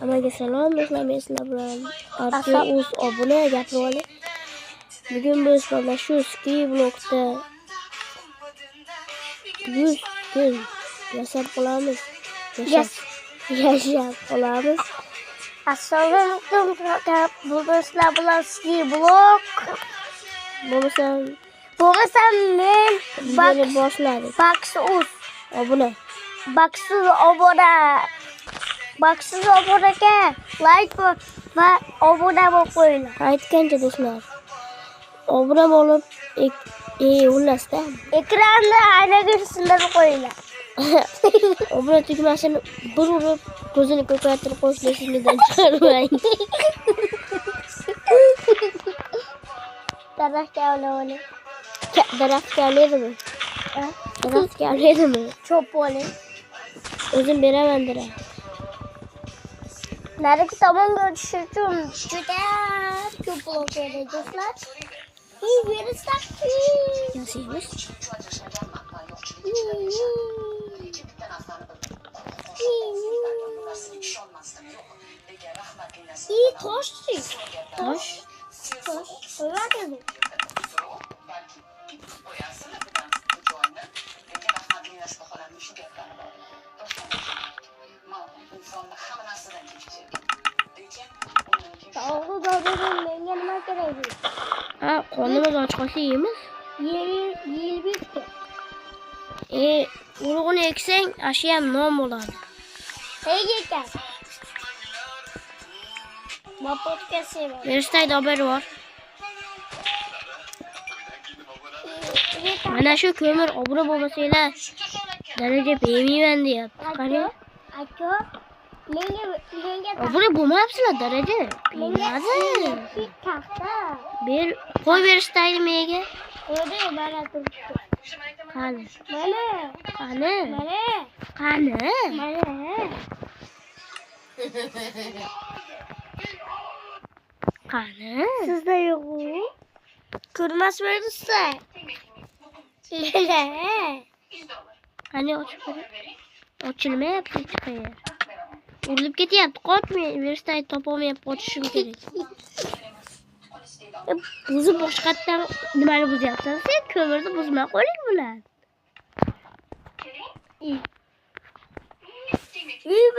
Hammaga salom, men sizlar bilan Arteus obuna gapirib oling. Bugun biz mana shu ski blokda 100 kun yashab qolamiz. Yashab qolamiz. Assalomu alaykum. Bugun sizlar bilan ski blok. Bo'lmasam men boshladik. Baksiz obunaga like va obuna bo'lib qo'yinglar. Aytgancha do'stlar. Obuna bo'lib xullasda ekranni aynaga sindirib qo'yinglar. Obuna tugmasini bir urib ko'zini ko'paytirib qo'yishni esingizdan chiqarmang. Daraxtga oling. Daraxtga oladimi? Daraxtga oladimi? Cho'p oling. O'zim beraman daraxt. Narigi tomonga o'tish uchun juda ko'p blok kerak do'stlar. Yasaymiz. Tosh. Qornimiz och qolsa yeymiz. Yeyib bitdi. Urug'ini eksang, ashi ham non bo'ladi. Ekan. Mapotga seva. Verstayda xabari bor. Mana shu ko'mir obuna bo'lmasanglar, daraja bermayman deyapti. Qarang. Aka, menga obuna bo'lmayapsizlar daraja. Beradi. Qo'y berishdi menga. Qo'ydi, mana turibdi. Qani? Qani? Sizda yo'q-ku. Ko'rmasmisiz? Qani ochilmayapti hech qayerda. Urilib ketyapti, qotmay, verstayni topolmayapti, qochishim kerak. Buzib boshqatdan nimani buzyapsan? Sen ko'mirni buzma qo'ling bilan.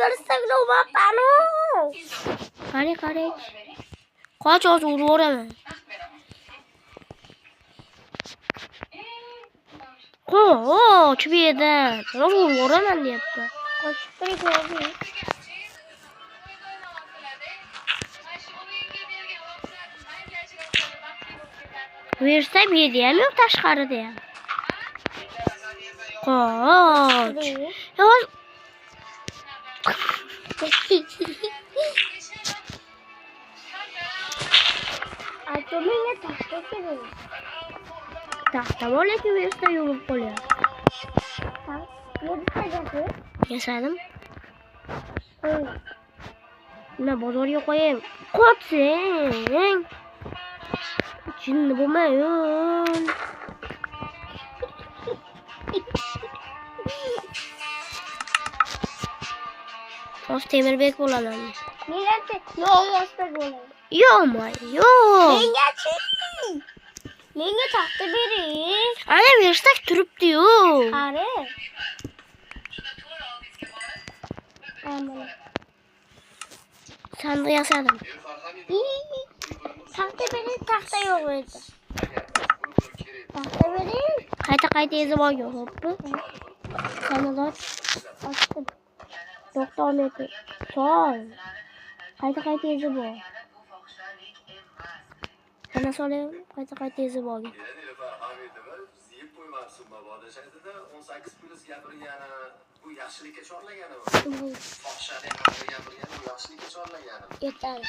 Versanglar maqtanu. Qarang. Qoch urib o'raman. Qoch bu yerdan. Urib o'raman deyapti. Qochib qo'ying. Versam yerda ham yo'q, tashqarida ham. Qoch. Menga taxta kerak. Taxta bo'laki versa yurib qolyapti. Yasadim. Nima bozorga qo'yayim? Qochsang. Jinni bo'lmayin. Tosh Temirbek bo'laman. Menga yo'q bo'laman. Yo'q. Menga taxta bering. Ana versak turibdi-yu. Qari. Sandiq yasadim. Taxta bering, taxta yo'q edi. Taxta bering. Qayta ezib olgan, xo'pmi? Sandiq ochdim. 90 metr. Sol. Qayta ezib ol. Mana so'layim, qayta ezib olgan. Yetar.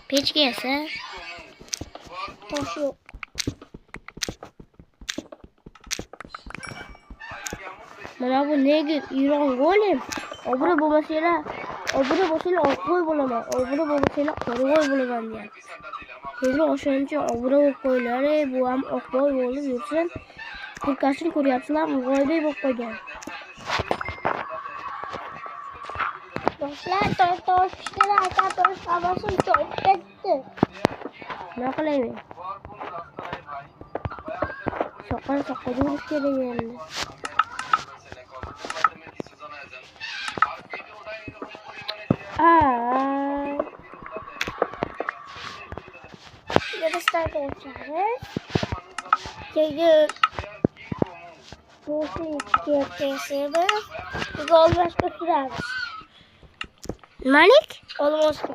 Pechga esa tosh yo'q. Mana bu nega Iron go'lim? Obuna bo'lmasanglar, qo'y bo'laman. Obuna bo'lmasanglar, qo'rg'oy bo'laman deyapti. Tezroq o'shancha obuna bo'lib qo'yinglar, bu ham oqboy bo'lib yursin. Kurkasini ko'ryapsizlar, g'oyibay bo'lib qolgan. Toshlar, tosh havasini chopib ketdi. Nima qilaymen? Soqqa yurish kerak endi. Ay. Yarışlar geçeriz. Keyin bu kesimiz gol başka süreriz. Nimalik? Olmazsa.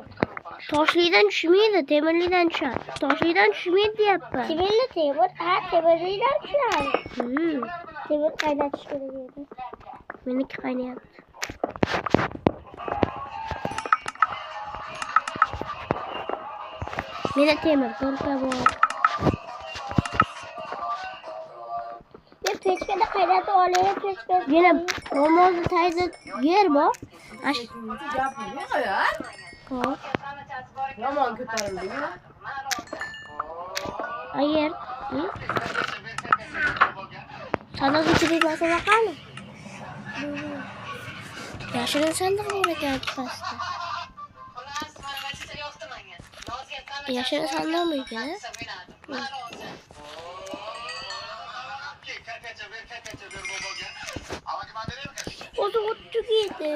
Toshlidan tushmaydi, temirlidan tushadi. Toshlidan tushmaydi deyapman. Temirli temir, temirlidan tushiramiz. Temir qaynatish kerak edi. Meniki qaynayapti. Menda temir to'rtta bor. Ben pechkada qaynatib olay, pechkada. Yana ro'molni tayda yer bor. Hop. Yomon ko'tarildimi? Ayer. Sandık içeri basana qani? Yashirin sandiq bor ekan pastda. Yashirin sandiq mı ekan? O da uçtu gitti.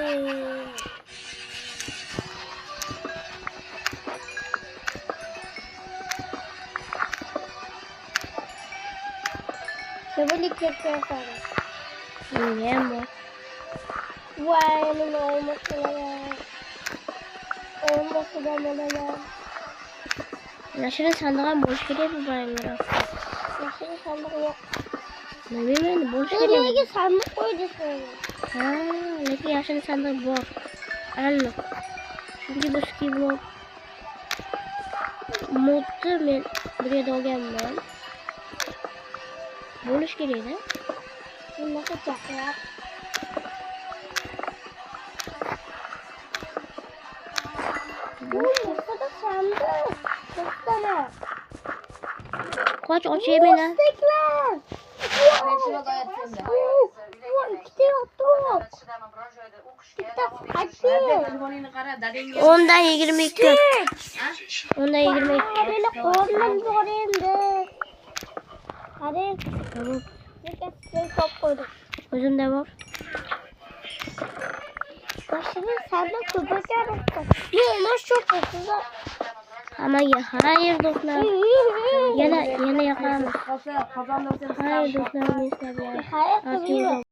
Sebelik yapıyorlar. Yem bor. Vay ne olması ya. Olması da ne ya. Yashirin sandiqam bo'lish kerak bu bayramlar. Nasıl sandık yok. Ne bileyim bo'lish kerak. Nereye sandık koydu sen? Ha, lekin yashirin sandiq bor. Aniq. Chunki biz bu modni men bu yerda olganman. Bo'lish kerak-da. Nasıl çakıyor? Bu da sandık. Baksana. Qoch ochayman ha. Lastikler. İşte otur. Telefonini qara, dadangga. 10dan 22. 10dan 22. Böyle kornum zor endi. Hadi. Tamam. Ben top koydum. O'zimda bor. Başını sandık koyacağım. Ne çok kötü. Hammaga xayr do'stlar. Yana yoqamiz. Qolsa qozonda Xayr do'stlar, men sizlarga. Hayır,